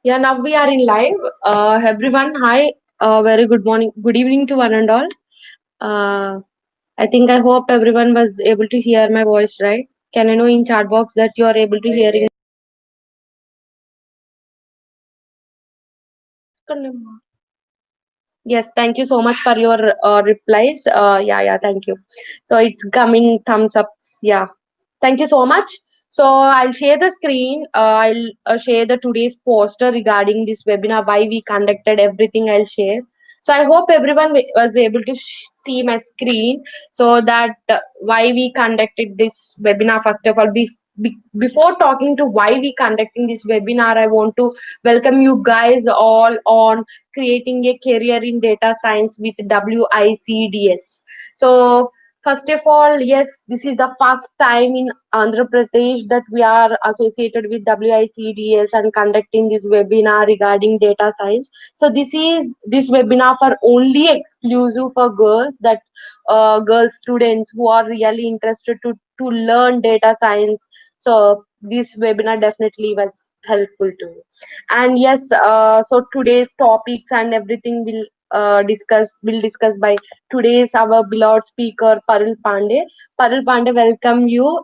Yeah, now we are in live. Everyone, hi. Very good morning, good evening to one and all. Uh, I hope everyone was able to hear my voice, right? Can I know in chat box that you are able to hearing? Yes, thank you so much for your replies. Thank you. So it's coming thumbs up. Yeah, thank you so much. So I'll share the screen. I'll share the today's poster regarding this webinar, why we conducted everything. I'll share. So I hope everyone was able to see my screen, so that why we conducted this webinar. First of all, before talking to why we conducting this webinar, I want to welcome you guys all on creating a career in data science with WICDS. So first of all, yes, this is the first time in Andhra Pradesh that we are associated with WICDS and conducting this webinar regarding data science. So this webinar for only exclusive for girls, that girl students who are really interested to learn data science. So this webinar definitely was helpful to you. And yes, so today's topics and everything will discuss by today's our beloved speaker Parul Pandey. Parul Pandey, welcome you.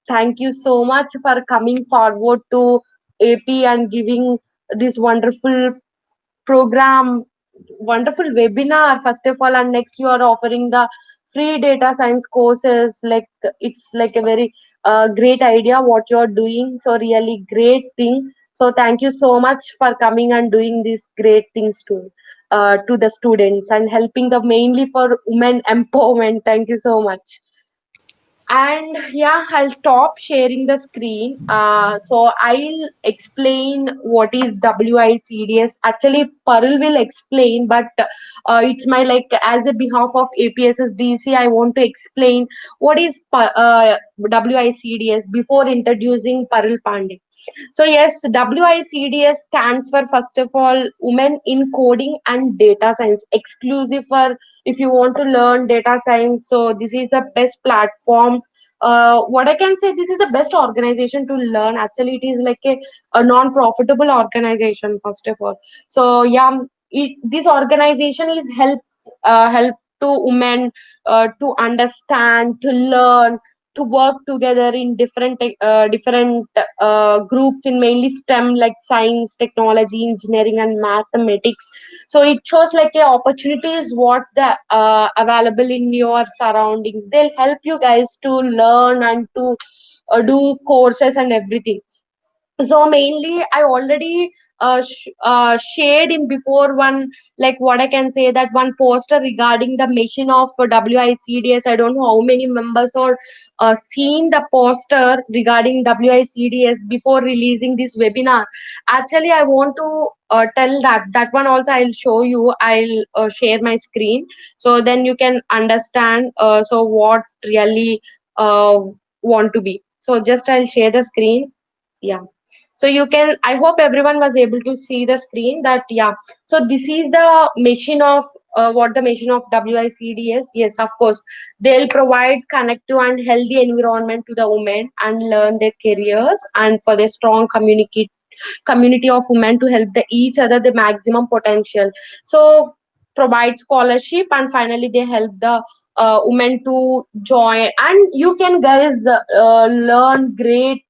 Thank you so much for coming forward to AP and giving this program, wonderful webinar. First of all, and next you are offering the free data science courses. Like it's like a very great idea what you're doing. So really great thing. So thank you so much for coming and doing these great things to the students and helping the mainly for women empowerment. Thank you so much. And yeah, I'll stop sharing the screen. So I'll explain what is WICDS. Actually, Parul will explain, but it's my like as a behalf of APSSDC, I want to explain what is WICDS before introducing Parul Pandey. So yes, WICDS stands for first of all Women in Coding and Data Science, exclusive for if you want to learn data science. So this is the best platform. What I can say, this is the best organization to learn. Actually, it is like a non-profitable organization first of all. So yeah, this organization is help to women to understand, to learn, to work together in different groups in mainly STEM like science, technology, engineering, and mathematics. So it shows like a opportunities what's the available in your surroundings. They'll help you guys to learn and to do courses and everything. So mainly I already shared in before one, like what I can say, that one poster regarding the mission of WICDS. I don't know how many members are seen the poster regarding WICDS before releasing this webinar. Actually, I want to tell that one also I'll show you. I'll share my screen, so then you can understand so what really uh, want to be. So just I'll share the screen. Yeah, so you can, I hope everyone was able to see the screen. That yeah, so this is the mission of what the mission of WICDS. Yes, of course, they'll provide connective and healthy environment to the women and learn their careers, and for the strong community of women to help each other the maximum potential. So provide scholarship, and finally they help the women to join, and you can guys learn great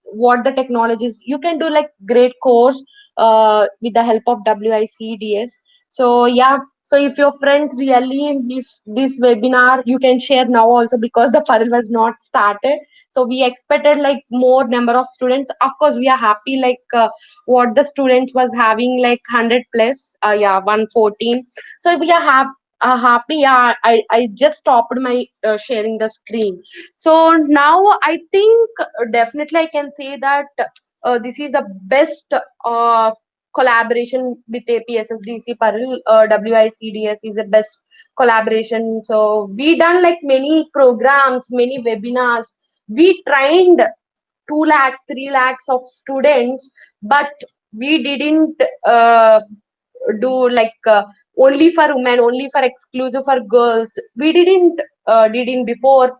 what the technologies you can do, like great course with the help of WICDS. So yeah, so if your friends really miss this webinar, you can share now also, because the Paril was not started. So we expected like more number of students. Of course, we are happy like what the students was having like 100 plus. Yeah, 114. So we are happy. Yeah, I just stopped my sharing the screen. So now I think definitely I can say that this is the best collaboration with APSSDC. Parul, WICDS is the best collaboration. So we done like many programs, many webinars. We trained 2 lakhs, 3 lakhs of students, but we didn't do like only for women, only for exclusive for girls. We didn't before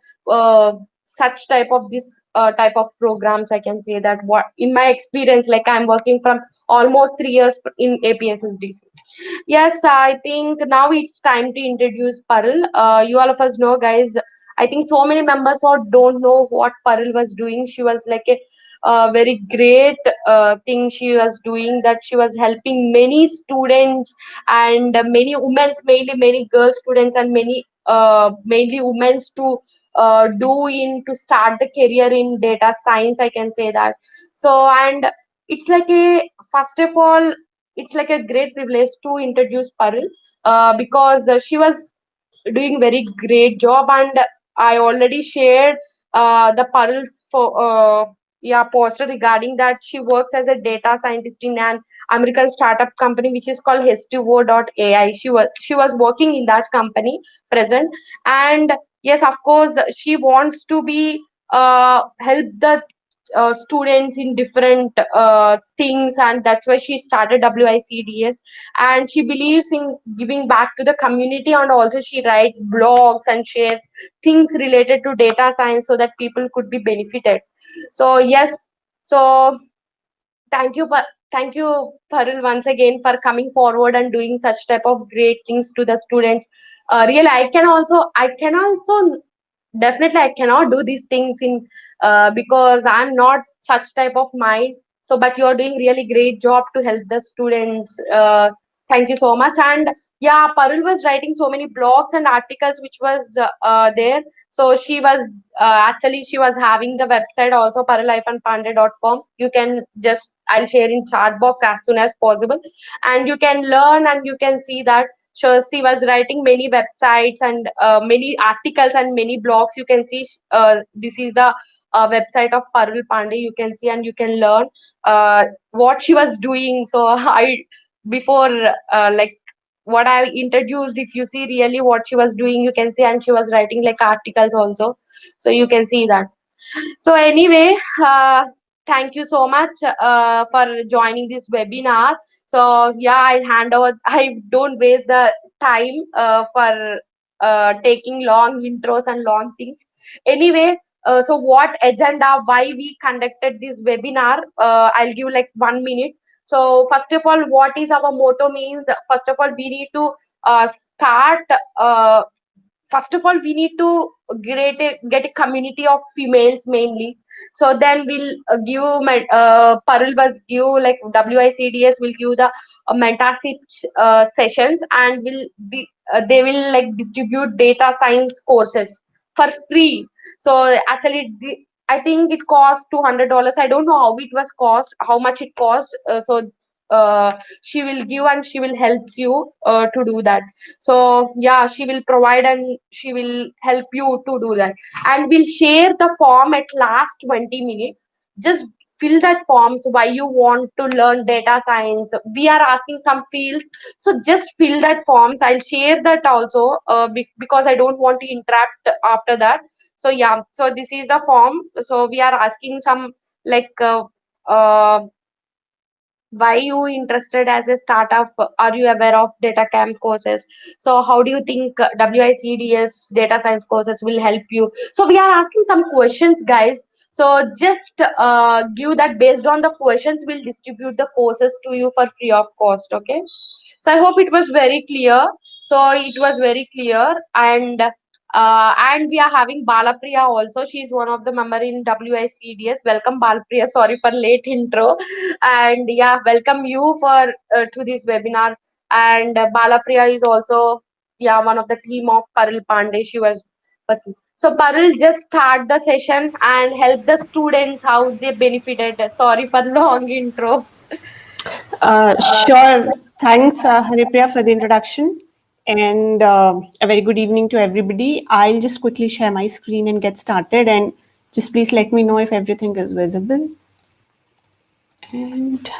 such type of this type of programs. I can say that what in my experience, like I'm working from almost 3 years in APSSDC. Yes, I think now it's time to introduce Parul. You all of us know, guys. I think so many members who don't know what Parul was doing. She was like a very great thing she was doing, that she was helping many students and many women, mainly many girl students and many mainly women to do in to start the career in data science. I can say that. So and it's like a first of all it's like a great privilege to introduce Parul because she was doing very great job, and I already shared the Parul's for poster regarding that she works as a data scientist in an American startup company which is called H2O.ai. She was working in that company present, and yes, of course, she wants to be help the students in different things, and that's why she started WICDS. And she believes in giving back to the community, and also she writes blogs and share things related to data science so that people could be benefited. So yes, so thank you, thank you, Parul, once again for coming forward and doing such type of great things to the students. Really, I can also definitely I cannot do these things in because I'm not such type of mind. So, but you're doing really great job to help the students. Thank you so much. And yeah, Parul was writing so many blogs and articles which was there. So actually she was having the website also, parul-pandey.com. You can just I'll share in chat box as soon as possible, and you can learn and you can see that. So she was writing many websites and many articles and many blogs. You can see this is the website of Parul Pandey. You can see and you can learn what she was doing. So I before like what I introduced, if you see really what she was doing, you can see, and she was writing like articles also. So you can see that. So anyway, thank you so much for joining this webinar. So yeah, I'll hand over. I don't waste the time for taking long intros and long things. Anyway, so what agenda? Why we conducted this webinar? I'll give like 1 minute. So first of all, what is our motto means? First of all, we need to start. First of all, we need to get a community of females mainly. So then we'll Parul was give like WICDS will give the mentorship sessions, and they will like distribute data science courses for free. So actually I think it cost $200. I don't know how much it cost. She will give and she will help you to do that. So yeah, she will provide and she will help you to do that. And we'll share the form at last 20 minutes. Just fill that forms why you want to learn data science. We are asking some fields. So just fill that forms. I'll share that also because I don't want to interrupt after that. So yeah, so this is the form. So we are asking some like uh, why you interested as a startup, are you aware of data camp courses, so how do you think WICDS data science courses will help you. So we are asking some questions, guys. So just give that. Based on the questions, we'll distribute the courses to you for free of cost. Okay, so I hope it was very clear. So it was very clear. And we are having Balapriya also. She's one of the member in WICDS. Welcome, Balapriya. Sorry for late intro. And yeah, welcome you for to this webinar. And Balapriya is also one of the team of Parul Pandey. She was working. So Parul, just start the session and help the students how they benefited. Sorry for long intro. Sure. Thanks, Haripriya, for the introduction. And a very good evening to everybody. I'll just quickly share my screen and get started. And just please let me know if everything is visible. And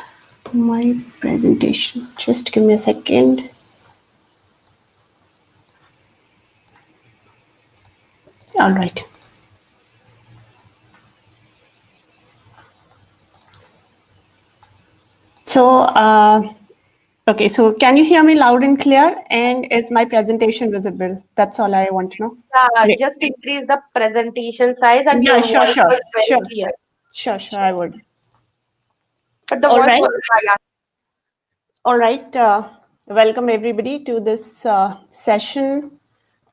my presentation. Just give me a second. All right. So, Okay, so can you hear me loud and clear? And is my presentation visible? That's all I want to know. Great. Just increase the presentation size and Yeah, your sure, voice sure, was very sure, clear. sure, I would. But the All voice right, was high. all right. Welcome everybody to this session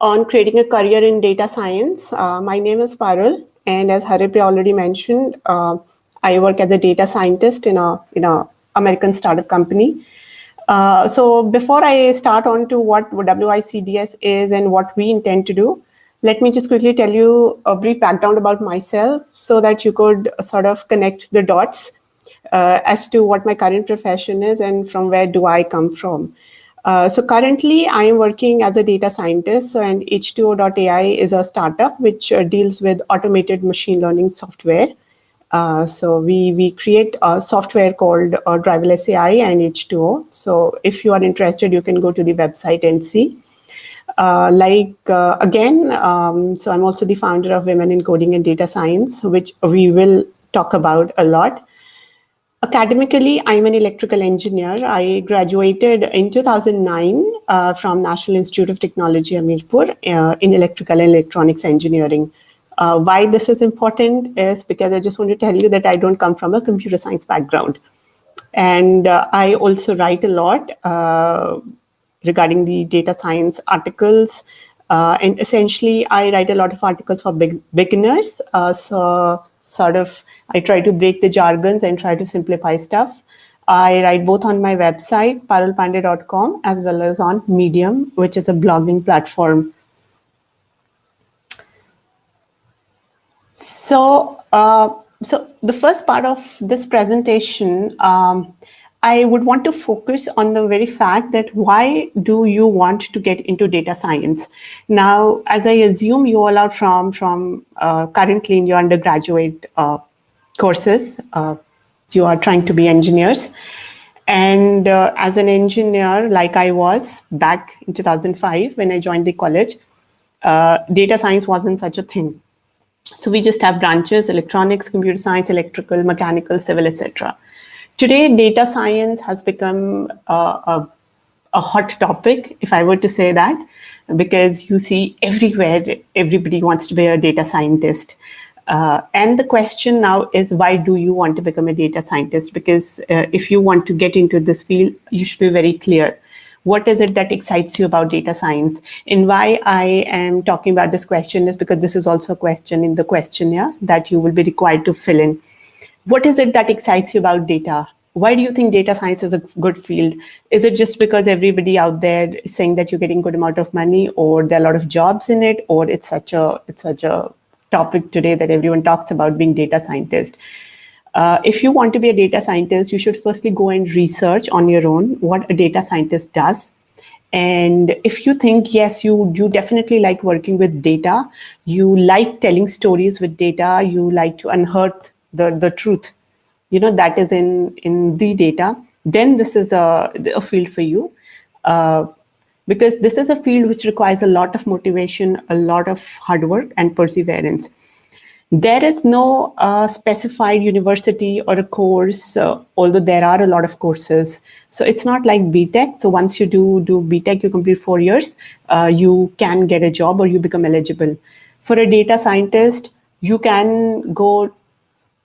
on creating a career in data science. My name is Parul, and as Haripriya already mentioned, I work as a data scientist in a American startup company. So before I start on to what WICDS is and what we intend to do, let me just quickly tell you a brief background about myself so that you could sort of connect the dots as to what my current profession is and from where do I come from. So currently, I am working as a data scientist. So, and H2O.ai is a startup which deals with automated machine learning software. So we create a software called Driverless AI and H2O. So if you are interested, you can go to the website and see. So I'm also the founder of Women in Coding and Data Science, which we will talk about a lot. Academically, I'm an electrical engineer. I graduated in 2009 from National Institute of Technology, Hamirpur, in electrical and electronics engineering. Why this is important is because I just want to tell you that I don't come from a computer science background. And I also write a lot regarding the data science articles. And essentially, I write a lot of articles for beginners. So, sort of, I try to break the jargons and try to simplify stuff. I write both on my website, parulpande.com, as well as on Medium, which is a blogging platform. So the first part of this presentation, I would want to focus on the very fact that why do you want to get into data science? Now, as I assume you all are from currently in your undergraduate courses, you are trying to be engineers. And as an engineer, like I was back in 2005 when I joined the college, data science wasn't such a thing. So we just have branches: electronics, computer science, electrical, mechanical, civil, etc. Today, data science has become a hot topic, if I were to say that, because you see everywhere, everybody wants to be a data scientist. And the question now is, why do you want to become a data scientist? Because if you want to get into this field, you should be very clear. What is it that excites you about data science? And why I am talking about this question is because this is also a question in the questionnaire that you will be required to fill in. What is it that excites you about data? Why do you think data science is a good field? Is it just because everybody out there is saying that you're getting good amount of money, or there are a lot of jobs in it, or it's such a topic today that everyone talks about being data scientist? If you want to be a data scientist, you should firstly go and research on your own what a data scientist does. And if you think, yes, you definitely like working with data, you like telling stories with data, you like to unearth the truth, that is in the data, then this is a field for you. Because this is a field which requires a lot of motivation, a lot of hard work and perseverance. There is no specified university or a course, although there are a lot of courses. So it's not like BTech. So once you do BTech, you complete 4 years, you can get a job or you become eligible. For a data scientist, you can go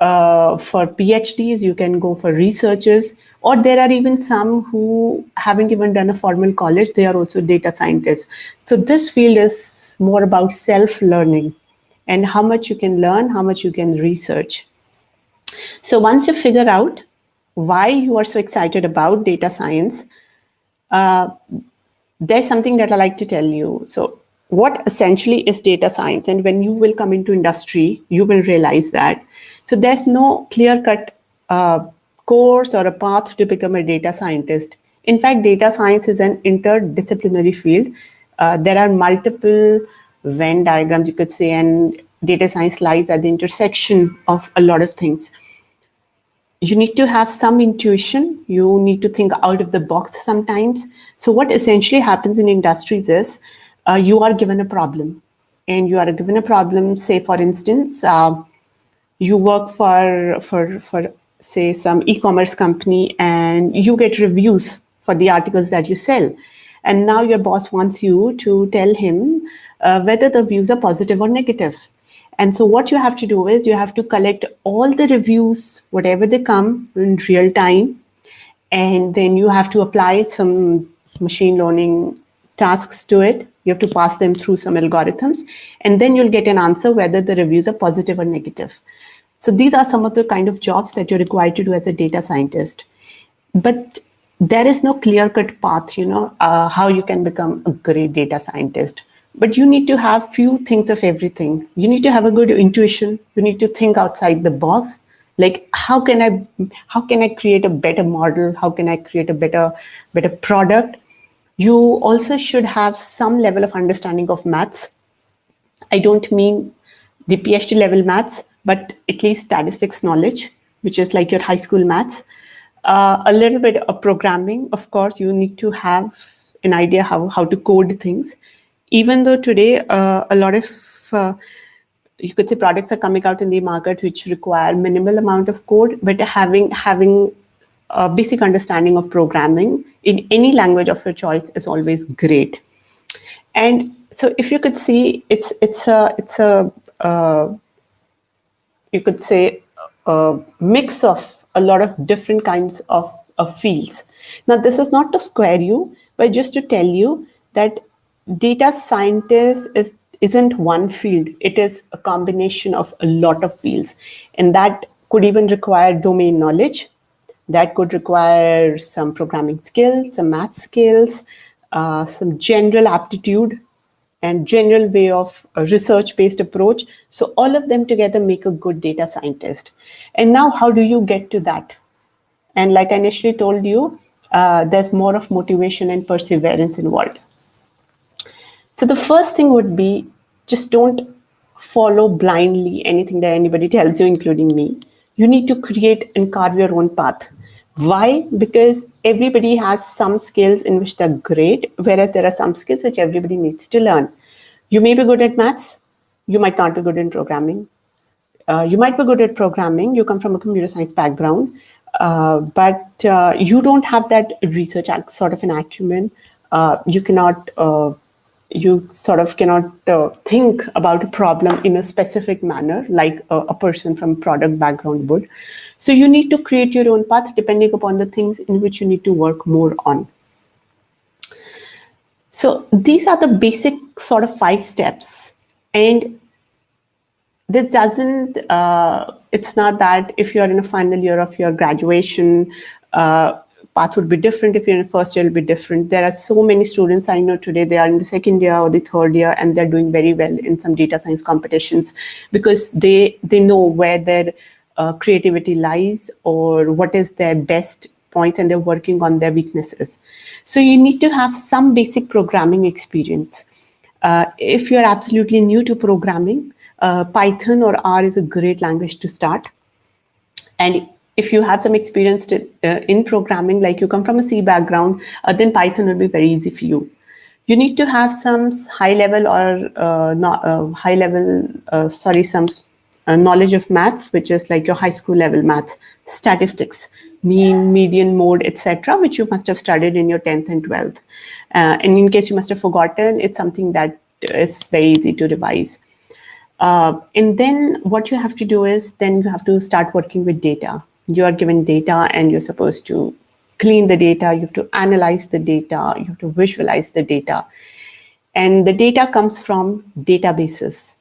for PhDs, you can go for researchers, or there are even some who haven't even done a formal college. They are also data scientists. So this field is more about self-learning and how much you can learn, how much you can research. So once you figure out why you are so excited about data science, there's something that I like to tell you. So what essentially is data science? And when you will come into industry, you will realize that. So there's no clear-cut course or a path to become a data scientist. In fact, data science is an interdisciplinary field. There are multiple Venn diagrams, you could say, and data science lies at the intersection of a lot of things. You need to have some intuition. You need to think out of the box sometimes. So what essentially happens in industries is you are given a problem. And you are given a problem, say, for instance, you work for say, some e-commerce company, and you get reviews for the articles that you sell. And now your boss wants you to tell him whether the views are positive or negative. And so what you have to do is you have to collect all the reviews, whatever they come, in real time. And then you have to apply some machine learning tasks to it. You have to pass them through some algorithms, and then you'll get an answer whether the reviews are positive or negative. So these are some of the kind of jobs that you're required to do as a data scientist. But there is no clear-cut path, how you can become a great data scientist. But you need to have few things of everything. You need to have a good intuition. You need to think outside the box. Like, how can I create a better model? How can I create a better product? You also should have some level of understanding of maths. I don't mean the PhD level maths, but at least statistics knowledge, which is like your high school maths. A little bit of programming. Of course, you need to have an idea how to code things. Even though today a lot of you could say products are coming out in the market which require minimal amount of code, but having a basic understanding of programming in any language of your choice is always great. And so if you could see, it's a you could say a mix of a lot of different kinds of fields. Now, this is not to scare you, but just to tell you that data scientist isn't one field. It is a combination of a lot of fields, and that could even require domain knowledge. That could require some programming skills, some math skills, some general aptitude, and general way of a research-based approach. So all of them together make a good data scientist. And now, how do you get to that? And like I initially told you, there's more of motivation and perseverance involved. So the first thing would be, just don't follow blindly anything that anybody tells you, including me. You need to create and carve your own path. Why? Because everybody has some skills in which they're great, whereas there are some skills which everybody needs to learn. You may be good at maths. You might not be good in programming. You might be good at programming. You come from a computer science background, but you don't have that research sort of an acumen. You sort of cannot think about a problem in a specific manner like a person from product background would. So you need to create your own path depending upon the things in which you need to work more on. So these are the basic sort of 5 steps. And this doesn't, it's not that if you're in a final year of your graduation, path would be different. If you're in first year, it'll be different. There are so many students I know today, they are in the second year or the third year, and they're doing very well in some data science competitions because they know where their creativity lies or what is their best point, and they're working on their weaknesses. So you need to have some basic programming experience. If you're absolutely new to programming, Python or R is a great language to start. And if you have some experience in programming, like you come from a C background, then Python will be very easy for you. You need to have some high level or some knowledge of maths, which is like your high school level maths, statistics, mean, median, mode, etc., which you must have studied in your 10th and 12th. And in case you must have forgotten, it's something that is very easy to revise. And then what you have to do is then you have to start working with data. You are given data and you're supposed to clean the data. You have to analyze the data. You have to visualize the data. And the data comes from databases.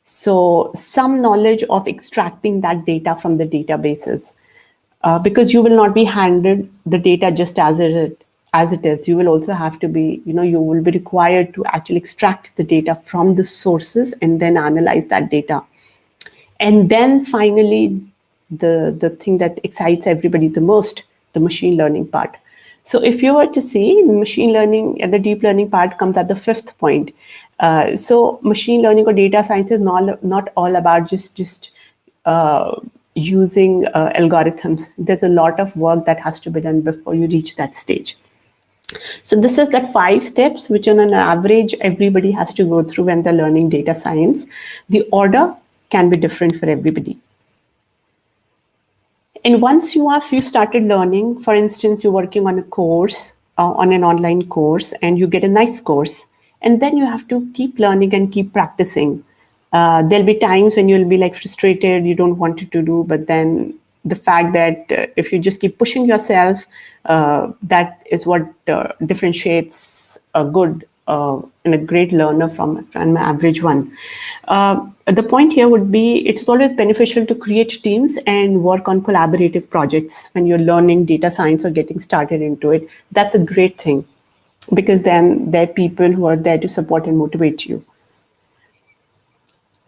So some knowledge of extracting that data from the databases, because you will not be handed the data just as it is. You will also have to be, you will be required to actually extract the data from the sources and then analyze that data. And then finally, the thing that excites everybody the most, the machine learning part. So if you were to see, machine learning and the deep learning part comes at the 5th point. So machine learning or data science is not all about just using algorithms. There's a lot of work that has to be done before you reach that stage. So this is that 5 steps, which on an average, everybody has to go through when they're learning data science. The order can be different for everybody. And once you started learning, for instance, you're working on a course on an online course and you get a nice course, and then you have to keep learning and keep practicing. There'll be times when you'll be like frustrated, you don't want it to do, but then the fact that if you just keep pushing yourself, that is what differentiates a good and a great learner from an average one. The point here would be it's always beneficial to create teams and work on collaborative projects when you're learning data science or getting started into it. That's a great thing, because then there are people who are there to support and motivate you.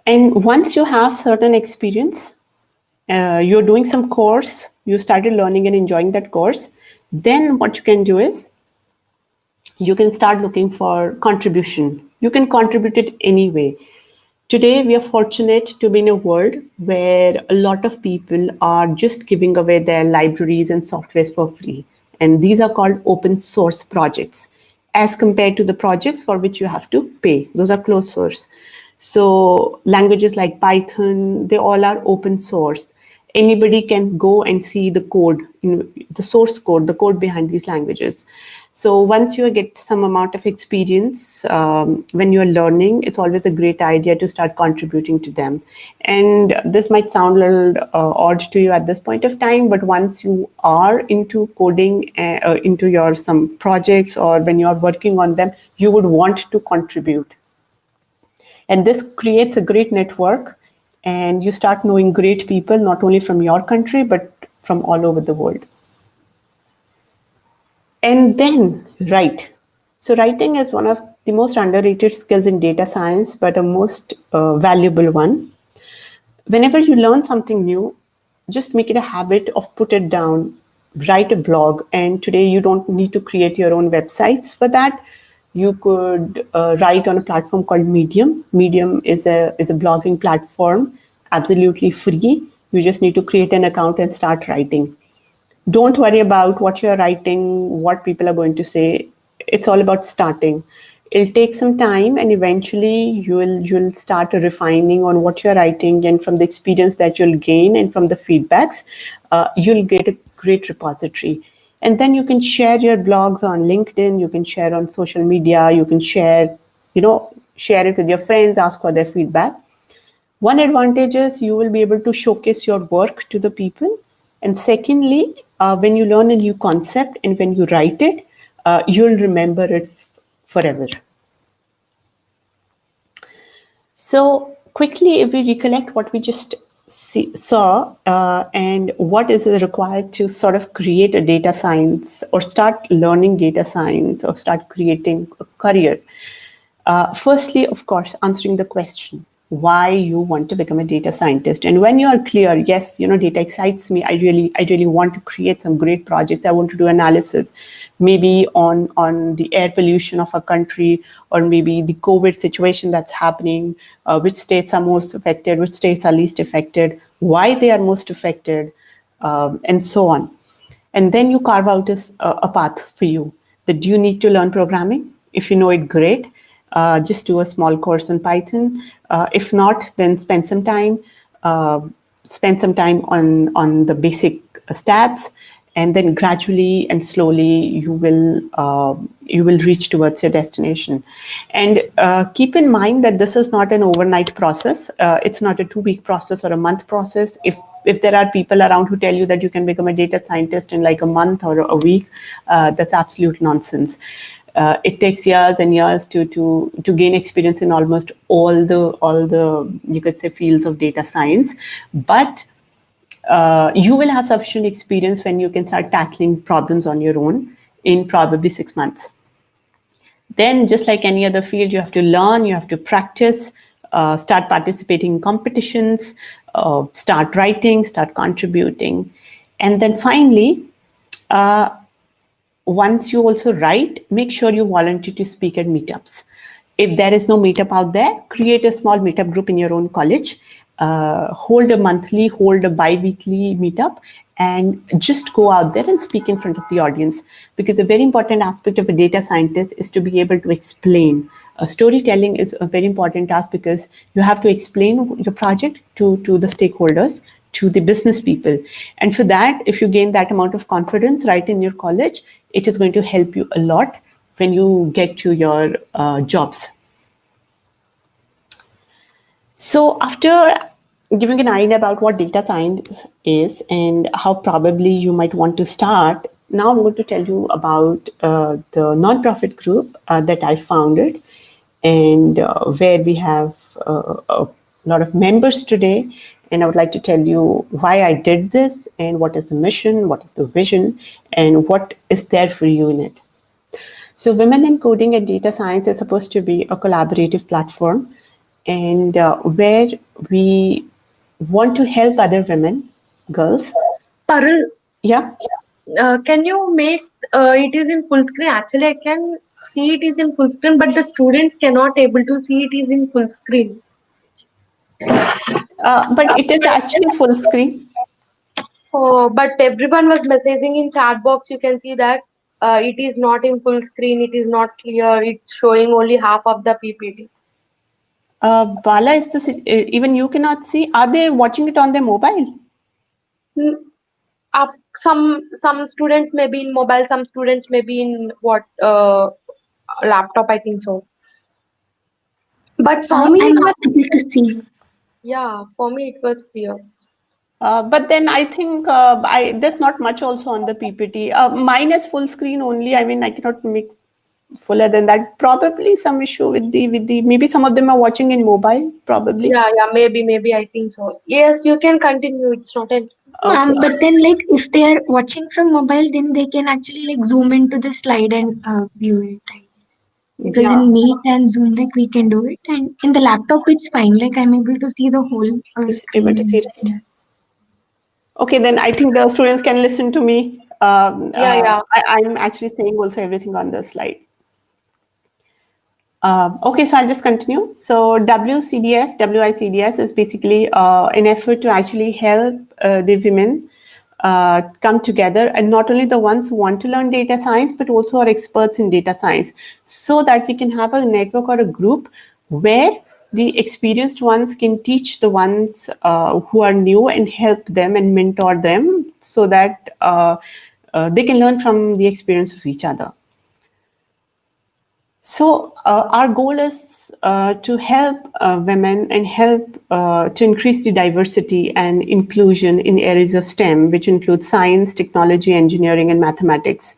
And once you have certain experience, you're doing some course, you started learning and enjoying that course, then what you can do is you can start looking for contribution. You can contribute it anyway. Today, we are fortunate to be in a world where a lot of people are just giving away their libraries and softwares for free. And these are called open source projects, as compared to the projects for which you have to pay. Those are closed source. So languages like Python, they all are open source. Anybody can go and see the code, the source code, the code behind these languages. So once you get some amount of experience, when you're learning, it's always a great idea to start contributing to them. And this might sound a little odd to you at this point of time, but once you are into coding, into your some projects, or when you're working on them, you would want to contribute. And this creates a great network, and you start knowing great people, not only from your country, but from all over the world. And then write. So writing is one of the most underrated skills in data science, but a most valuable one. Whenever you learn something new, just make it a habit of put it down, write a blog. And today you don't need to create your own websites for that. You could write on a platform called Medium. Medium is a blogging platform, absolutely free. You just need to create an account and start writing. Don't worry about what you're writing, what people are going to say. It's all about starting. It'll take some time, and eventually you'll start refining on what you're writing, and from the experience that you'll gain and from the feedbacks, you'll get a great repository. And then you can share your blogs on LinkedIn, you can share on social media, you can share it with your friends, ask for their feedback. One advantage is you will be able to showcase your work to the people. And secondly, when you learn a new concept and when you write it, you'll remember it forever. So quickly, if we recollect what we just saw and what is required to sort of create a data science or start learning data science or start creating a career. Firstly, of course, answering the question, why you want to become a data scientist. And when you are clear, yes, data excites me. I really want to create some great projects. I want to do analysis, maybe on the air pollution of a country, or maybe the COVID situation that's happening, which states are most affected, which states are least affected, why they are most affected, and so on. And then you carve out a path for you. That do you need to learn programming? If you know it, great. Just do a small course in Python. If not, then spend some time on the basic stats, and then gradually and slowly you will reach towards your destination. And keep in mind that this is not an overnight process. It's not a 2-week process or a month process. If there are people around who tell you that you can become a data scientist in like a month or a week, that's absolute nonsense. It takes years and years to gain experience in almost all the you could say fields of data science, but you will have sufficient experience when you can start tackling problems on your own in probably 6 months. Then, just like any other field, you have to learn, you have to practice, start participating in competitions, start writing, start contributing, and then finally, once you also write, make sure you volunteer to speak at meetups. If there is no meetup out there, create a small meetup group in your own college, hold a monthly, hold a bi-weekly meetup, and just go out there and speak in front of the audience. Because a very important aspect of a data scientist is to be able to explain. Storytelling is a very important task, because you have to explain your project to the stakeholders, to the business people. And for that, if you gain that amount of confidence right in your college, it is going to help you a lot when you get to your jobs. So after giving an idea about what data science is and how probably you might want to start, now I'm going to tell you about the nonprofit group that I founded, and where we have a lot of members today. And I would like to tell you why I did this and what is the mission, what is the vision, and what is there for you in it. So Women in Coding and Data Science is supposed to be a collaborative platform, and where we want to help other women, girls. Parul, Yeah. can you make it is in full screen? Actually, I can see it is in full screen, but the students cannot able to see it is in full screen. But it is actually full screen. Oh, but everyone was messaging in chat box. You can see that it is not in full screen. It is not clear. It's showing only half of the PPT. Bala, is this even you cannot see? Are they watching it on their mobile? Some students may be in mobile. Some students may be in laptop. I think so. But for me, I'm not able to see. yeah, for me it was clear. But then I think there's not much also on the PPT. Mine is full screen only. I mean, I cannot make fuller than that. Probably some issue with the maybe some of them are watching in mobile. Probably. Yeah, maybe I think so. Yes, you can continue. It's not an Okay. But then, like, if they are watching from mobile, then they can actually like zoom into the slide and view it. I guess. Because Yeah. in Meet and Zoom, like we can do it, and in the laptop, it's fine. Like I'm able to see the whole Is screen. able to see, right? Okay, then I think the students can listen to me. yeah. I'm actually saying also everything on the slide. Okay, so I'll just continue. So WICDS is basically an effort to actually help the women come together, and not only the ones who want to learn data science, but also are experts in data science, so that we can have a network or a group where the experienced ones can teach the ones who are new and help them and mentor them, so that they can learn from the experience of each other. So our goal is to help women and help to increase the diversity and inclusion in areas of STEM, which include science, technology, engineering, and mathematics.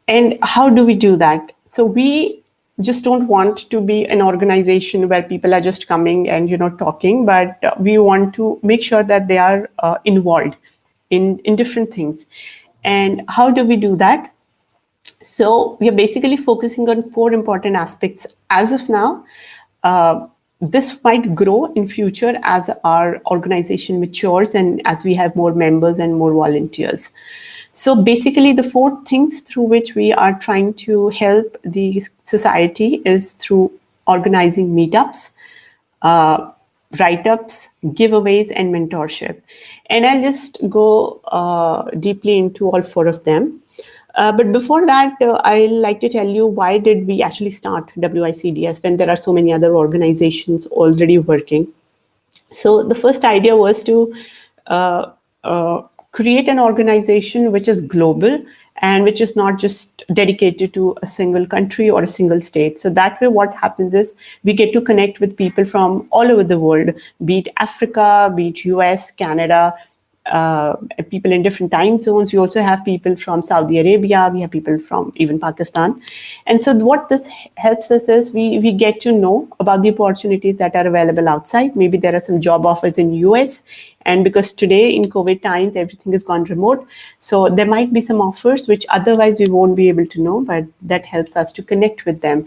And how do we do that? So we just don't want to be an organization where people are just coming and talking, but we want to make sure that they are involved in different things. And how do we do that? So we are basically focusing on 4 important aspects as of now. This might grow in future as our organization matures and as we have more members and more volunteers. So basically the 4 things through which we are trying to help the society is through organizing meetups, write-ups, giveaways, and mentorship. And I'll just go deeply into all 4 of them. But before that, I'd like to tell you why did we actually start WICDS when there are so many other organizations already working. So the first idea was to create an organization which is global and which is not just dedicated to a single country or a single state. So that way what happens is we get to connect with people from all over the world, be it Africa, be it US, Canada, people in different time zones. We also have people from Saudi Arabia. We have people from even Pakistan. And so what this helps us is we get to know about the opportunities that are available outside. Maybe there are some job offers in US. And because today in COVID times, everything has gone remote. So there might be some offers which otherwise we won't be able to know, but that helps us to connect with them.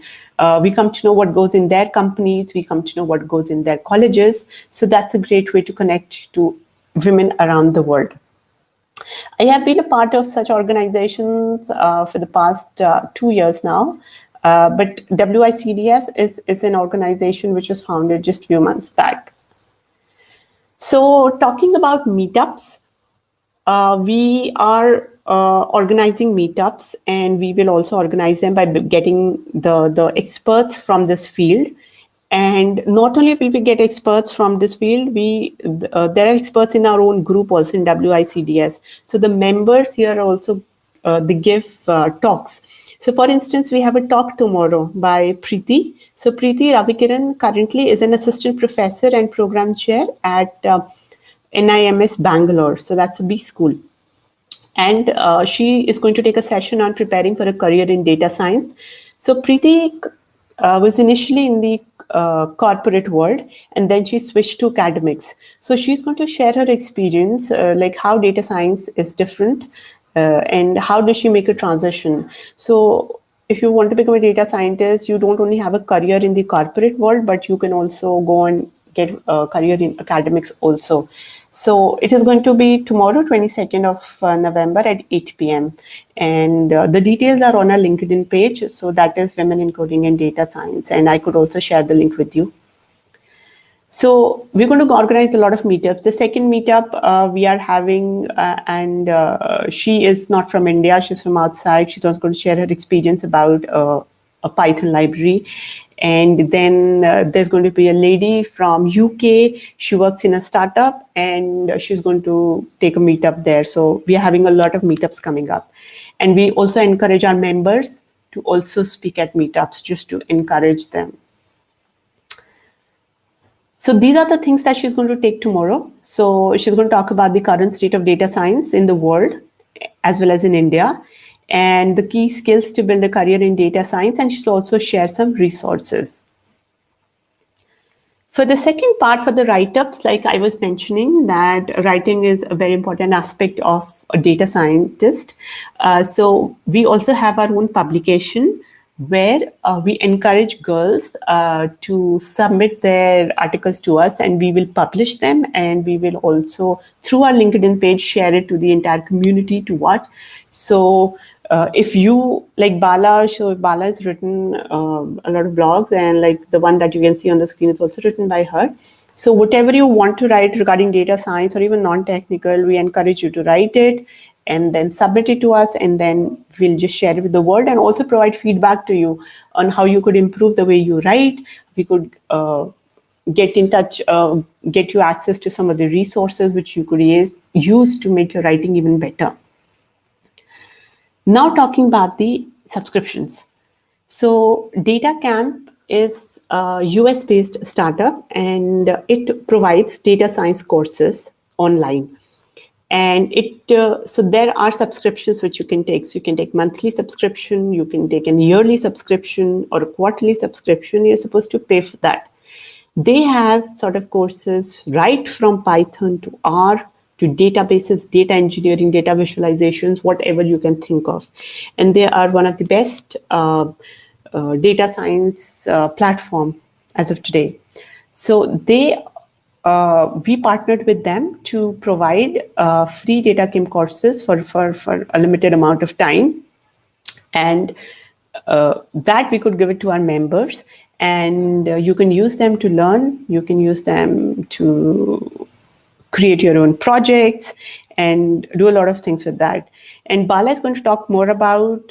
We come to know what goes in their companies. We come to know what goes in their colleges. So that's a great way to connect to women around the world. I have been a part of such organizations for the past 2 years now, but WICDS is an organization which was founded just a few months back. So talking about meetups, we are organizing meetups, and we will also organize them by getting the experts from this field And not only will we get experts from this field, there are experts in our own group also in WICDS. So the members here also, they give talks. So for instance, we have a talk tomorrow by Preeti. So Preeti Ravikiran currently is an assistant professor and program chair at NIMS Bangalore. So that's a B school. And she is going to take a session on preparing for a career in data science. So Preeti was initially in the corporate world, and then she switched to academics. So she's going to share her experience, like how data science is different, and how does she make a transition. So if you want to become a data scientist, you don't only have a career in the corporate world, but you can also go and get a career in academics also. So it is going to be tomorrow, 22nd of November at 8 p.m. And the details are on our LinkedIn page. So that is Women in Coding and Data Science. And I could also share the link with you. So we're going to organize a lot of meetups. The second meetup we are having, she is not from India, she's from outside. She's also going to share her experience about a Python library. And then there's going to be a lady from UK. She works in a startup, and she's going to take a meetup there. So we are having a lot of meetups coming up. And we also encourage our members to also speak at meetups, just to encourage them. So these are the things that she's going to take tomorrow. So she's going to talk about the current state of data science in the world, as well as in India, and the key skills to build a career in data science, and she'll also share some resources. For the second part, for the write-ups, like I was mentioning, that writing is a very important aspect of a data scientist. So we also have our own publication where we encourage girls to submit their articles to us, and we will publish them, and we will also, through our LinkedIn page, share it to the entire community to watch. So if you like Bala, so Bala has written a lot of blogs, and like the one that you can see on the screen is also written by her. So whatever you want to write regarding data science or even non-technical, we encourage you to write it and then submit it to us, and then we'll just share it with the world and also provide feedback to you on how you could improve the way you write. We could get in touch, get you access to some of the resources which you could use to make your writing even better. Now talking about the subscriptions. So DataCamp is a US-based startup, and it provides data science courses online. And so there are subscriptions which you can take. So you can take monthly subscription, you can take an yearly subscription or a quarterly subscription. You're supposed to pay for that. They have sort of courses right from Python to R to databases, data engineering, data visualizations, whatever you can think of. And they are one of the best data science platform as of today. So we partnered with them to provide free DataCamp courses for a limited amount of time. And that we could give it to our members. And you can use them to learn, you can use them to create your own projects and do a lot of things with that. And Bala is going to talk more about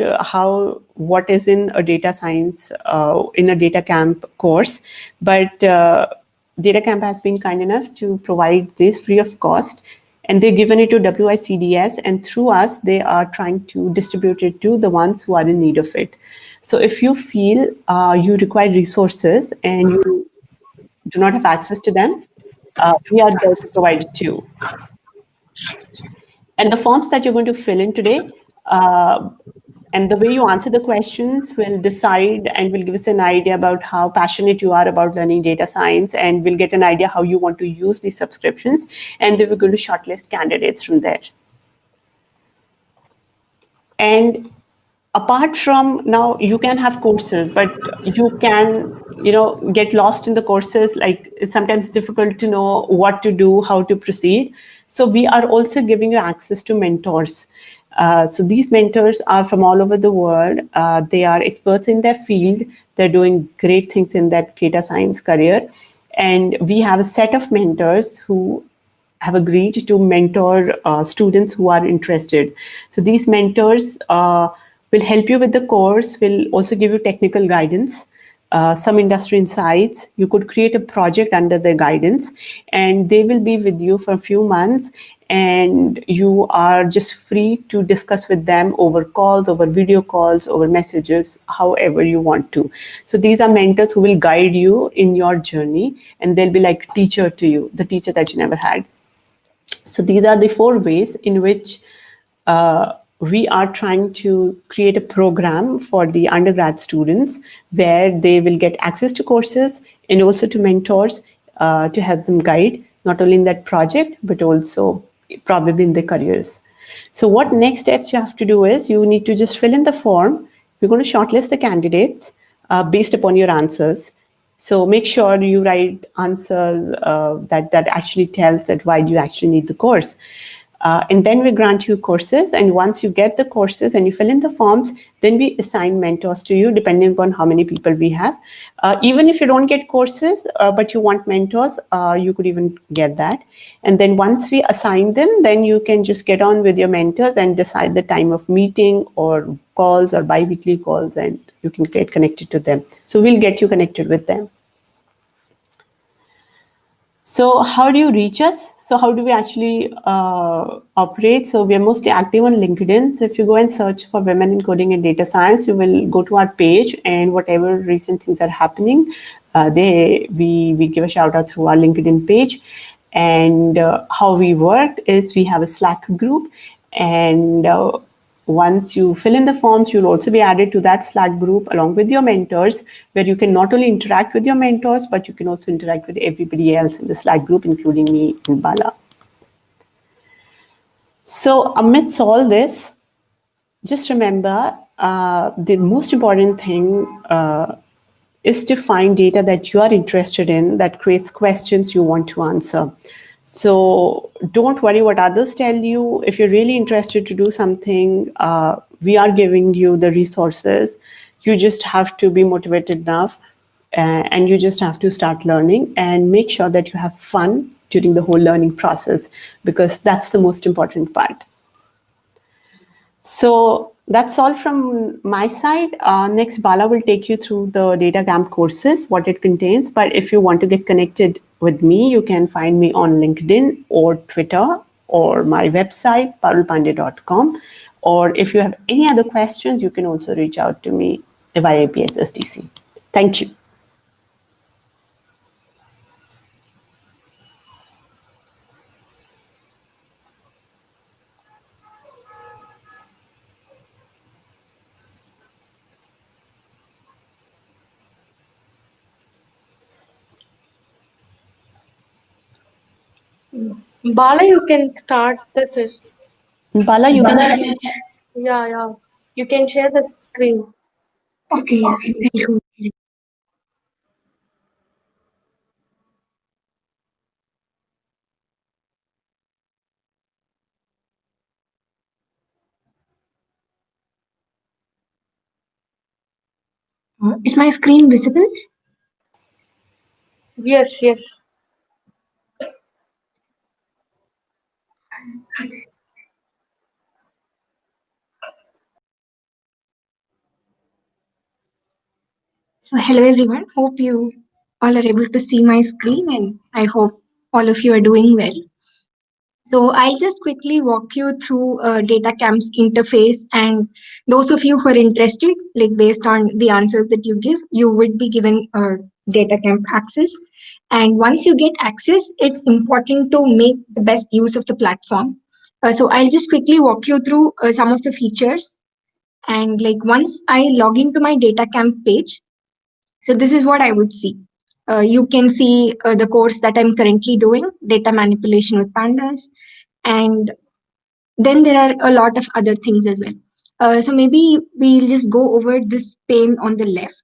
what is in a data science, in a DataCamp course. But DataCamp has been kind enough to provide this free of cost, and they've given it to WICDS, and through us, they are trying to distribute it to the ones who are in need of it. So if you feel you require resources and you do not have access to them, we are there to provide it too. And the forms that you're going to fill in today, and the way you answer the questions will decide and will give us an idea about how passionate you are about learning data science, and we'll get an idea how you want to use these subscriptions, and then we're going to shortlist candidates from there. And apart from, now you can have courses, but you can, get lost in the courses. Like sometimes it's difficult to know what to do, how to proceed. So we are also giving you access to mentors. So these mentors are from all over the world. They are experts in their field. They're doing great things in that data science career. And we have a set of mentors who have agreed to mentor students who are interested. So these mentors will help you with the course, will also give you technical guidance. some industry insights. You could create a project under their guidance, and they will be with you for a few months, and you are just free to discuss with them over calls, over video calls, over messages, however you want to. So these are mentors who will guide you in your journey, and they'll be like a teacher to you, the teacher that you never had. So these are the 4 ways in which we are trying to create a program for the undergrad students where they will get access to courses and also to mentors to help them guide not only in that project but also probably in their careers. So what next steps you have to do is you need to just fill in the form. We're going to shortlist the candidates based upon your answers. So make sure you write answers that actually tells that why do you actually need the course. And then we grant you courses. And once you get the courses and you fill in the forms, then we assign mentors to you depending upon how many people we have. Even if you don't get courses, but you want mentors, you could even get that. And then once we assign them, then you can just get on with your mentors and decide the time of meeting or calls or bi-weekly calls, and you can get connected to them. So we'll get you connected with them. So how do you reach us? So how do we actually operate? So we are mostly active on LinkedIn. So if you go and search for Women in Coding and Data Science, you will go to our page, and whatever recent things are happening, we give a shout out through our LinkedIn page. And how we work is we have a Slack group, and once you fill in the forms, you'll also be added to that Slack group along with your mentors, where you can not only interact with your mentors, but you can also interact with everybody else in the Slack group, including me and Bala. So amidst all this, just remember the most important thing is to find data that you are interested in that creates questions you want to answer. So don't worry what others tell you. If you're really interested to do something, we are giving you the resources. You just have to be motivated enough, and you just have to start learning and make sure that you have fun during the whole learning process, because that's the most important part. So that's all from my side. Next, Bala will take you through the Data Camp courses, what it contains. But if you want to get connected with me, you can find me on LinkedIn or Twitter or my website, parulpandey.com. Or if you have any other questions, you can also reach out to me via APS SDC. Thank you. Bala, you can start the session. Bala, you can share. Yeah. You can share the screen. Okay, yeah, I'll go ahead. Is my screen visible? Yes. So hello everyone. Hope you all are able to see my screen, and I hope all of you are doing well. So I'll just quickly walk you through DataCamp's interface, and those of you who are interested, like based on the answers that you give, you would be given DataCamp access. And once you get access, it's important to make the best use of the platform. So I'll just quickly walk you through some of the features. And like once I log into my DataCamp page, so this is what I would see. You can see the course that I'm currently doing, data manipulation with pandas, and then there are a lot of other things as well. So maybe we'll just go over this pane on the left.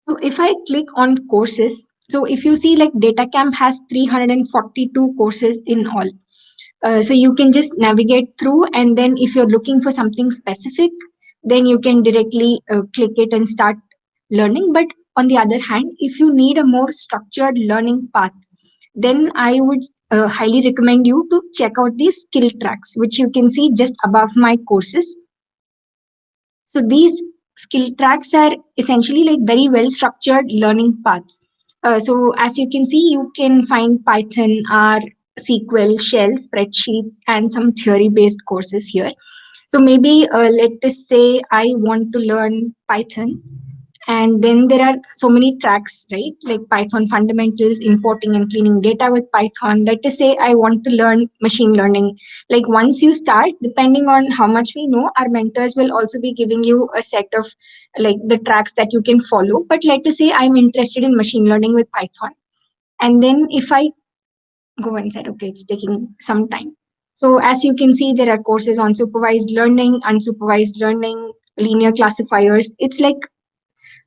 So if I click on courses, so if you see like DataCamp has 342 courses in all. So you can just navigate through, and then if you're looking for something specific, then you can directly click it and start learning. But on the other hand, if you need a more structured learning path, then I would highly recommend you to check out these skill tracks, which you can see just above my courses. So these skill tracks are essentially like very well structured learning paths. So as you can see, you can find Python, R, SQL, Shell, spreadsheets, and some theory-based courses here. So maybe let us say I want to learn Python, and then there are so many tracks, right? Like Python fundamentals, importing and cleaning data with Python. Let us say I want to learn machine learning. Like once you start, depending on how much we know, our mentors will also be giving you a set of like the tracks that you can follow. But let us say I'm interested in machine learning with Python. And then if I go inside, okay, it's taking some time. So as you can see, there are courses on supervised learning, unsupervised learning, linear classifiers. It's like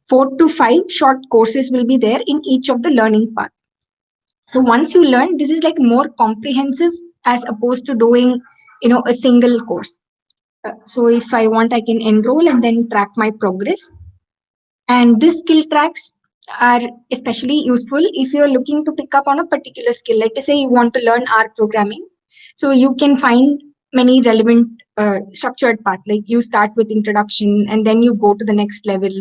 4 to 5 short courses will be there in each of the learning path. So once you learn, this is like more comprehensive as opposed to doing, a single course. So if I want, I can enroll and then track my progress. And these skill tracks are especially useful if you're looking to pick up on a particular skill. Let us say you want to learn R programming. So you can find many relevant structured paths. Like you start with introduction and then you go to the next level,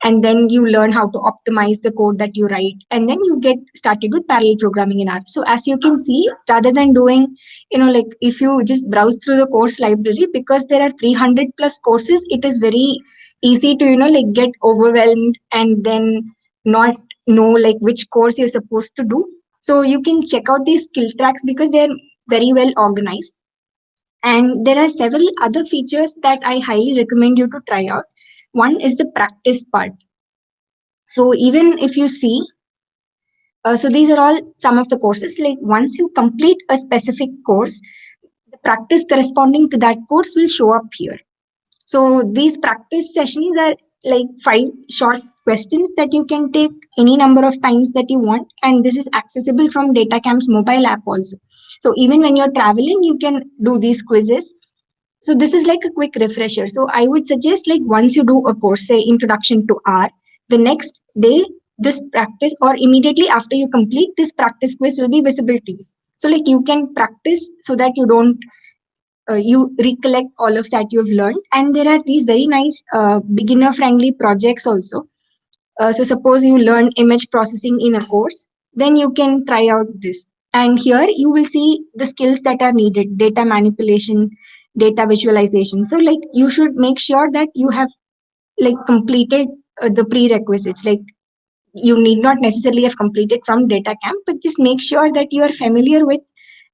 and then you learn how to optimize the code that you write, and then you get started with parallel programming in R. So as you can see, rather than doing, like if you just browse through the course library, because there are 300 plus courses, it is very easy to like get overwhelmed and then not know like which course you're supposed to do. So you can check out these skill tracks because they're very well organized, and there are several other features that I highly recommend you to try out. One is the practice part. So even if you see, so these are all some of the courses. Like once you complete a specific course, the practice corresponding to that course will show up here. So these practice sessions are like 5 short questions that you can take any number of times that you want, and this is accessible from DataCamp's mobile app also. So even when you're traveling, you can do these quizzes. So this is like a quick refresher. So I would suggest like once you do a course, say introduction to R, the next day this practice, or immediately after you complete this practice quiz, will be visible to you. So like you can practice so that you don't you recollect all of that you've learned. And there are these very nice beginner friendly projects also. So suppose you learn image processing in a course, then you can try out this. And here you will see the skills that are needed: data manipulation, data visualization. So like you should make sure that you have like completed the prerequisites. Like you need not necessarily have completed from DataCamp, but just make sure that you are familiar with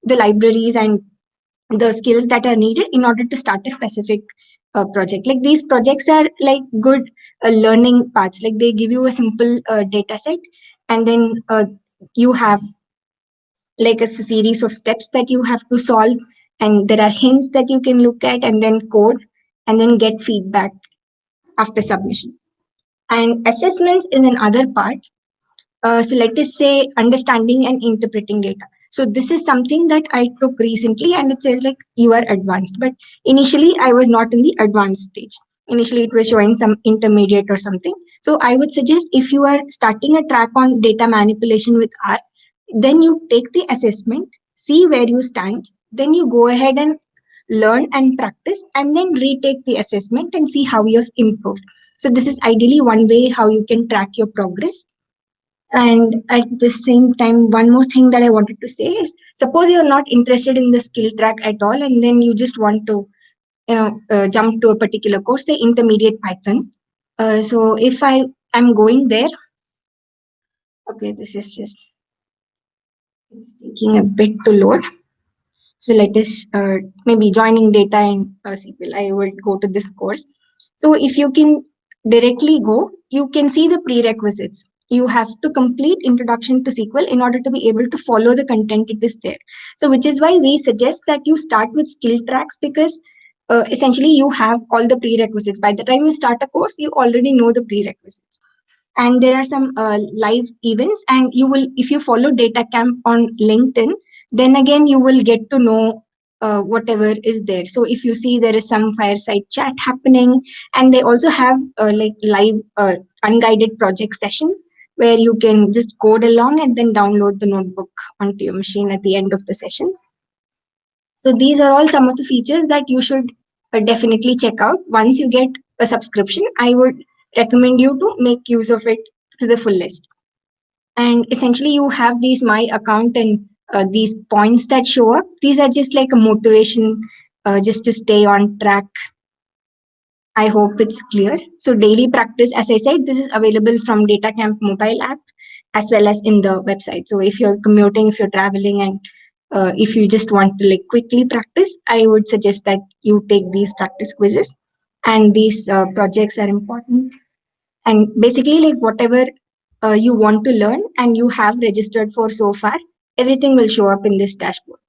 the libraries and the skills that are needed in order to start a specific project. Like these projects are like good learning paths. Like they give you a simple data set, and then you have like a series of steps that you have to solve, and there are hints that you can look at and then code and then get feedback after submission. And assessments is another part. So let us say understanding and interpreting data. So this is something that I took recently, and it says like you are advanced. But initially I was not in the advanced stage. Initially it was showing some intermediate or something. So I would suggest if you are starting a track on data manipulation with R, then you take the assessment, see where you stand, then you go ahead and learn and practice, and then retake the assessment and see how you have improved. So this is ideally one way how you can track your progress. And at the same time, one more thing that I wanted to say is, suppose you're not interested in the skill track at all, and then you just want to, jump to a particular course, say intermediate Python. So if I am going there, okay, this is just, it's taking a bit to load. So let us maybe joining data in SQL. I would go to this course. So if you can directly go, you can see the prerequisites. You have to complete introduction to SQL in order to be able to follow the content it is there. So which is why we suggest that you start with skill tracks, because essentially you have all the prerequisites. By the time you start a course, you already know the prerequisites. And there are some live events, and you will, if you follow DataCamp on LinkedIn, then again you will get to know whatever is there. So if you see there is some fireside chat happening, and they also have like live unguided project sessions where you can just code along and then download the notebook onto your machine at the end of the sessions. So these are all some of the features that you should definitely check out once you get a subscription, I would recommend you to make use of it to the fullest. And essentially, you have these my account and these points that show up. These are just like a motivation, just to stay on track. I hope it's clear. So daily practice, as I said, this is available from DataCamp mobile app as well as in the website. So if you're commuting, if you're traveling, and if you just want to like quickly practice, I would suggest that you take these practice quizzes. And these projects are important. And basically, like whatever you want to learn and you have registered for so far, everything will show up in this dashboard.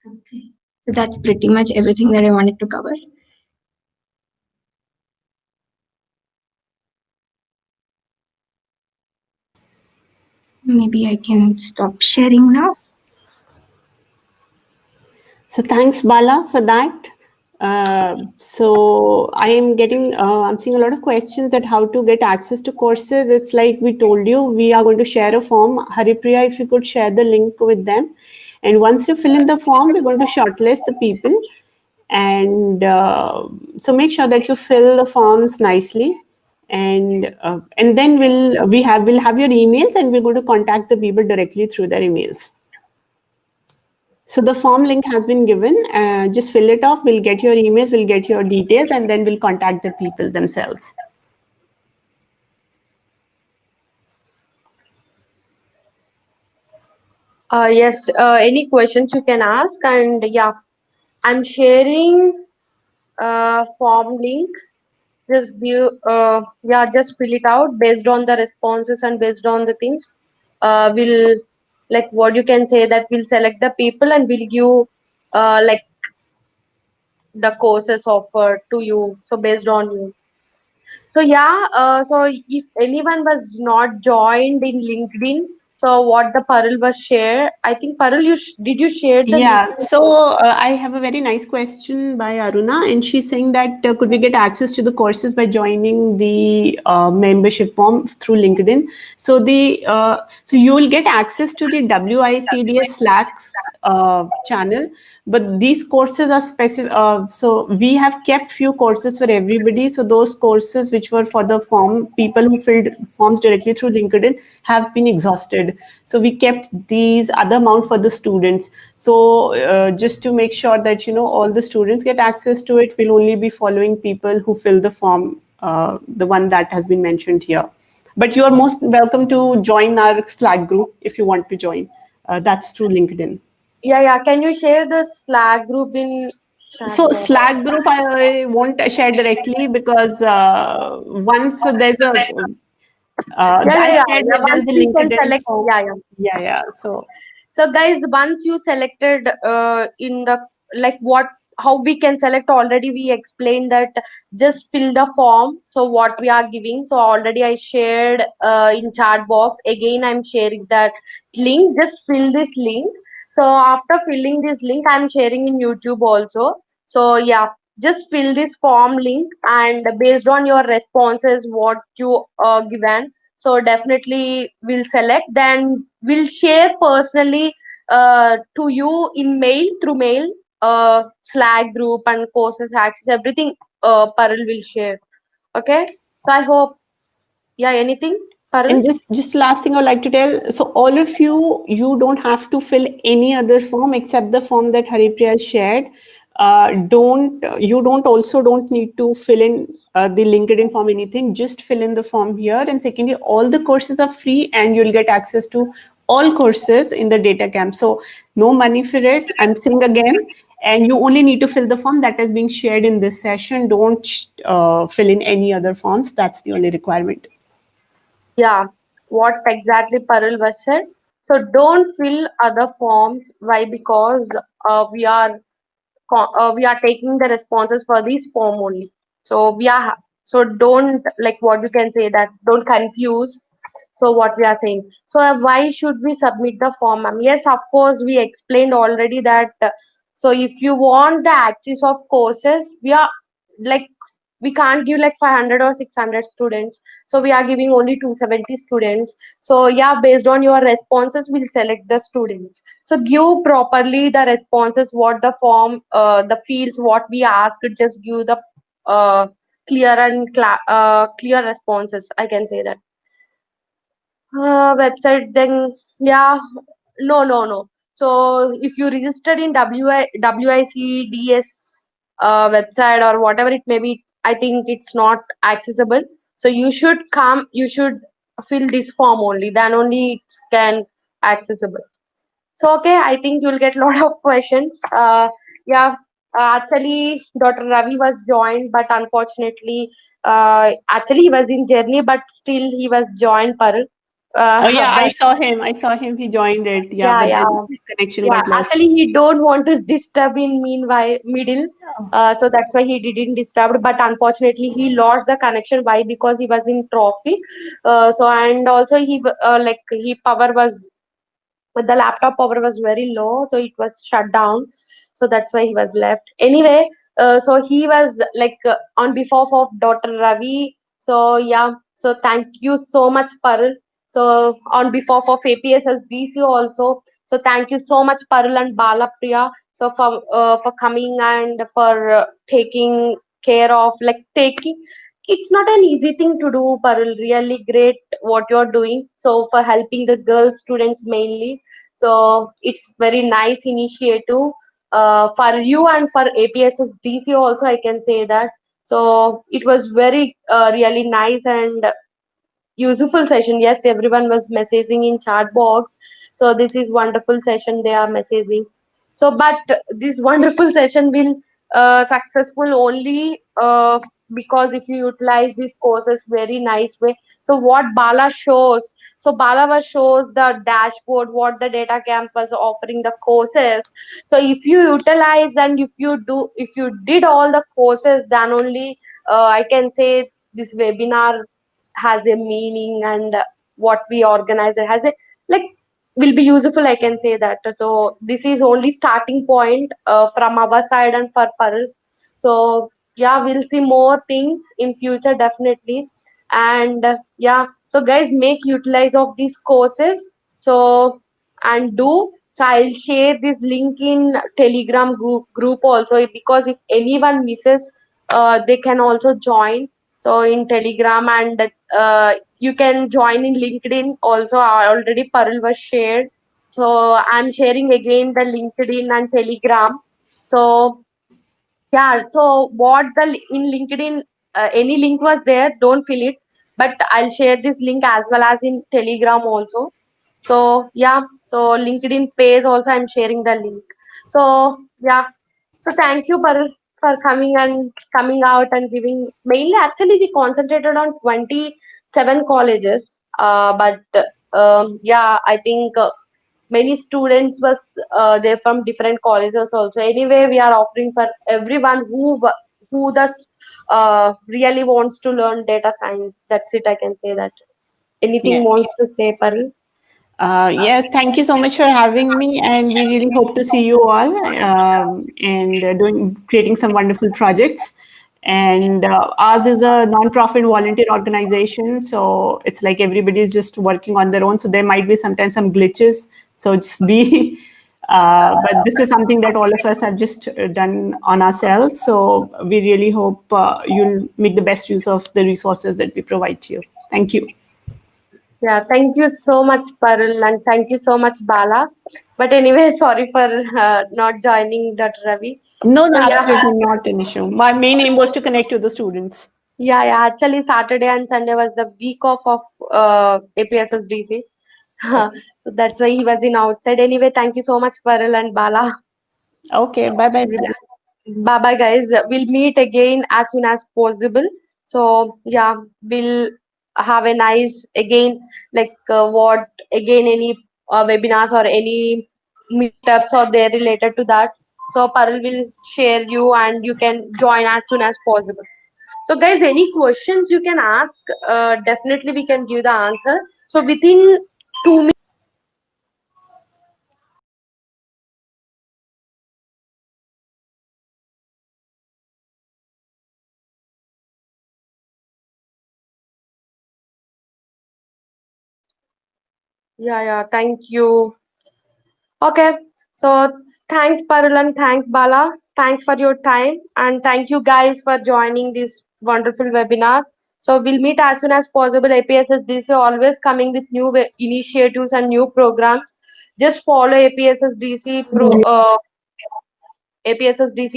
Okay. So that's pretty much everything that I wanted to cover. Maybe I can stop sharing now. So thanks, Bala, for that. So I am getting, I'm seeing a lot of questions that how to get access to courses. It's like we told you, we are going to share a form. Haripriya, if you could share the link with them. And once you fill in the form, we're going to shortlist the people. And so make sure that you fill the forms nicely. And then we'll have your emails, and we're going to contact the people directly through their emails. So the form link has been given. Just fill it off. We'll get your emails, we'll get your details, and then we'll contact the people themselves. Yes, any questions you can ask, and yeah, I'm sharing form link. Just give, just fill it out based on the responses and based on the things. We'll, like what you can say, that we'll select the people and we'll give like the courses offered to you. So based on you. So yeah, so if anyone was not joined in LinkedIn, so what the Parul was share, I think Parul, did you share the link? Yeah, so I have a very nice question by Aruna, and she's saying that could we get access to the courses by joining the membership form through LinkedIn? So so you will get access to the WICDS Slack channel, but these courses are specific. So we have kept few courses for everybody. So those courses which were for the people who filled forms directly through LinkedIn have been exhausted. So we kept these other amount for the students. So just to make sure that all the students get access to it, we'll only be following people who fill the form, the one that has been mentioned here. But you are most welcome to join our Slack group if you want to join. That's through LinkedIn. Yeah. Can you share the Slack group in chat So box? Slack group I won't share directly because once there's a I shared with them Once the you can LinkedIn select, form. yeah. Yeah. So guys, once you selected in the like what how we can select, already we explained that just fill the form. So what we are giving. So already I shared in chat box. Again, I'm sharing that link. Just fill this link. So after filling this link, I'm sharing in YouTube also. So yeah, just fill this form link, and based on your responses, what you given, so definitely we'll select, then we'll share personally to you in mail, through mail, Slack group and courses access, everything Parul will share. Okay, so I hope, yeah, anything, Parul? And just last thing I would like to tell. So all of you don't have to fill any other form except the form that Haripriya shared. Don't need to fill in the LinkedIn form, anything. Just fill in the form here. And secondly, all the courses are free, and you'll get access to all courses in the data camp. So no money for it. I'm saying again, and you only need to fill the form that is being shared in this session. Don't fill in any other forms. That's the only requirement. Yeah, what exactly Parul was said. So don't fill other forms. Why? Because we are taking the responses for this form only. So so don't, like what you can say, that don't confuse. So what we are saying. So why should we submit the form, ma'am? Yes, of course, we explained already that. So if you want the access of courses, we are like, we can't give like 500 or 600 students. So we are giving only 270 students. So yeah, based on your responses, we'll select the students. So give properly the responses, what the form, the fields, what we asked, just give the clear and clear responses, I can say that. Website, then yeah, no. So if you registered in WICDS website or whatever it may be, I think it's not accessible. So you should fill this form only, then only it can accessible. So okay, I think you'll get a lot of questions. Yeah, actually, Dr. Ravi was joined, but unfortunately, actually he was in journey, but still he was joined, Parul. Oh yeah, I But saw him. I saw him. He joined it. Yeah, yeah, but yeah, then the connection yeah. got lost. Actually, he don't want to disturb in meanwhile middle. So that's why he didn't disturb. But unfortunately, he lost the connection. Why? Because he was in trophy. So and also like he power was, but the laptop power was very low, so it was shut down. So that's why he was left anyway. So he was like on behalf of Dr. Ravi. So yeah, so thank you so much, Parul. So on behalf of APSSDC also, so thank you so much, Parul and Balapriya, so for coming and for taking care of, like, taking, it's not an easy thing to do, Parul. Really great what you're doing. So for helping the girl students mainly. So it's very nice initiative for you and for APSS DC also, I can say that. So it was very really nice and useful session. Yes, everyone was messaging in chat box. So this is wonderful session they are messaging. So, but this wonderful session will successful only because if you utilize these courses very nice way. So what Bala shows, so Bala was shows the dashboard, what the data camp was offering the courses. So if you utilize and if you did all the courses, then only I can say this webinar has a meaning, and what we organize it has a, like, will be useful, I can say that. So this is only starting point from our side and for Parul. So yeah, we'll see more things in future definitely. And yeah, so guys, make utilize of these courses. So and do, so I'll share this link in Telegram group also, because if anyone misses, they can also join. So in Telegram, and you can join in LinkedIn also. Already Parul was shared. So I'm sharing again the LinkedIn and Telegram. So yeah, so what in LinkedIn, any link was there, don't fill it. But I'll share this link as well as in Telegram also. So yeah, so LinkedIn page also I'm sharing the link. So yeah, so thank you for coming and coming out and giving. Mainly, actually, we concentrated on 27 colleges. But yeah, I think many students was there from different colleges also. Anyway, we are offering for everyone who does really wants to learn data science. That's it. I can say that. Anything Yes. wants to say, Parul? Yes, thank you so much for having me, and we really hope to see you all and doing creating some wonderful projects. And ours is a non-profit volunteer organization, so it's like everybody is just working on their own. So there might be sometimes some glitches. So just be, but this is something that all of us have just done on ourselves. So we really hope you'll make the best use of the resources that we provide to you. Thank you. Yeah, thank you so much, Parul, and thank you so much, Bala. But anyway, sorry for not joining Dr. Ravi. No, no, So yeah, absolutely not an issue. My main aim was to connect to the students. yeah. Actually, Saturday and Sunday was the week off of APSSDC. So that's why he was in outside. Anyway, thank you so much, Parul and Bala. Okay, bye bye, everybody. Bye bye, guys. We'll meet again as soon as possible. So yeah, we'll have a nice again, like what again, any webinars or any meetups or there related to that. So Parul will share you and you can join as soon as possible. So guys, any questions you can ask, definitely we can give the answer. So within 2 minutes. Yeah, thank you. Okay, so Thanks, Parul, and thanks, Bala. Thanks for your time, and thank you guys for joining this wonderful webinar. So we'll meet as soon as possible. APSSDC always coming with new initiatives and new programs. Just follow APSSDC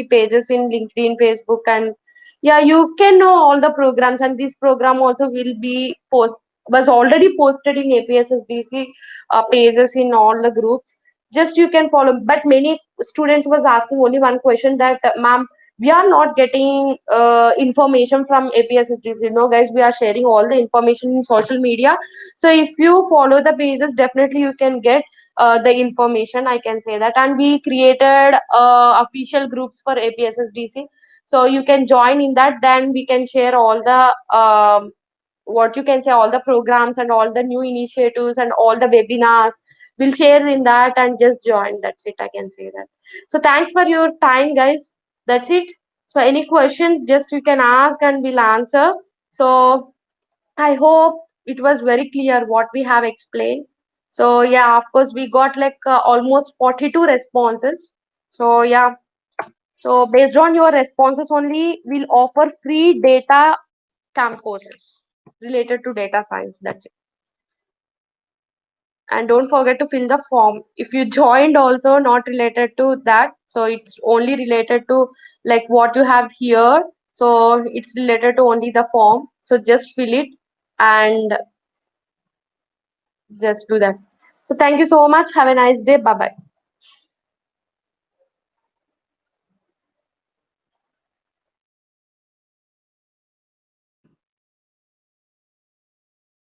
pages in LinkedIn, Facebook, and yeah, you can know all the programs. And this program also will be was already posted in APSSDC pages in all the groups. Just you can follow. But many students was asking only one question that, ma'am, we are not getting information from APSSDC. No, guys, we are sharing all the information in social media. So if you follow the pages, definitely you can get the information, I can say that. And we created official groups for APSSDC, so you can join in that. Then we can share all the what you can say, all the programs and all the new initiatives and all the webinars. We'll share in that, and just join. That's it, I can say that. So thanks for your time, guys. That's it. So any questions, just you can ask and we'll answer. So I hope it was very clear what we have explained. So yeah, of course, we got like almost 42 responses. So yeah, so based on your responses only, we'll offer free data camp courses related to data science. That's it. And don't forget to fill the form. If you joined also not related to that, so it's only related to like what you have here. So it's related to only the form. So just fill it and just do that. So thank you so much. Have a nice day. Bye bye.